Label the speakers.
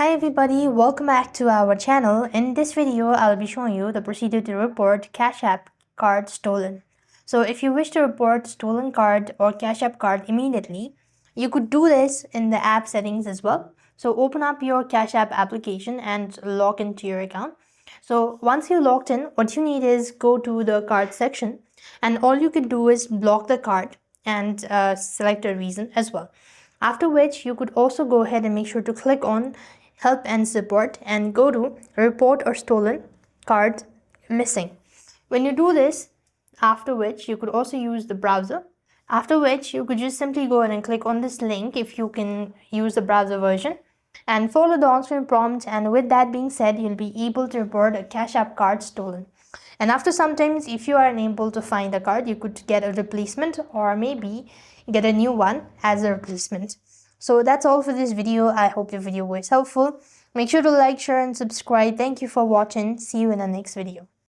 Speaker 1: Hi everybody, welcome back to our channel. In this video, I'll be showing you the procedure to report Cash App card stolen. So if you wish to report stolen card or Cash App card immediately, you could do this in the app settings as well. So open up your Cash App application and log into your account. So once you're logged in, what you need is go to the card section and all you can do is block the card and select a reason as well. After which you could also go ahead and make sure to click on help and support and go to report or stolen card missing. When you do this, after which you could also use the browser, after which you could just simply go ahead and click on this link if you can use the browser version and follow the on-screen prompt, and with that being said, you'll be able to report a Cash App card stolen. And after sometimes, if you are unable to find the card, you could get a replacement or maybe get a new one as a replacement. So that's all for this video. I hope the video was helpful. Make sure to like, share and subscribe. Thank you for watching. See you in the next video.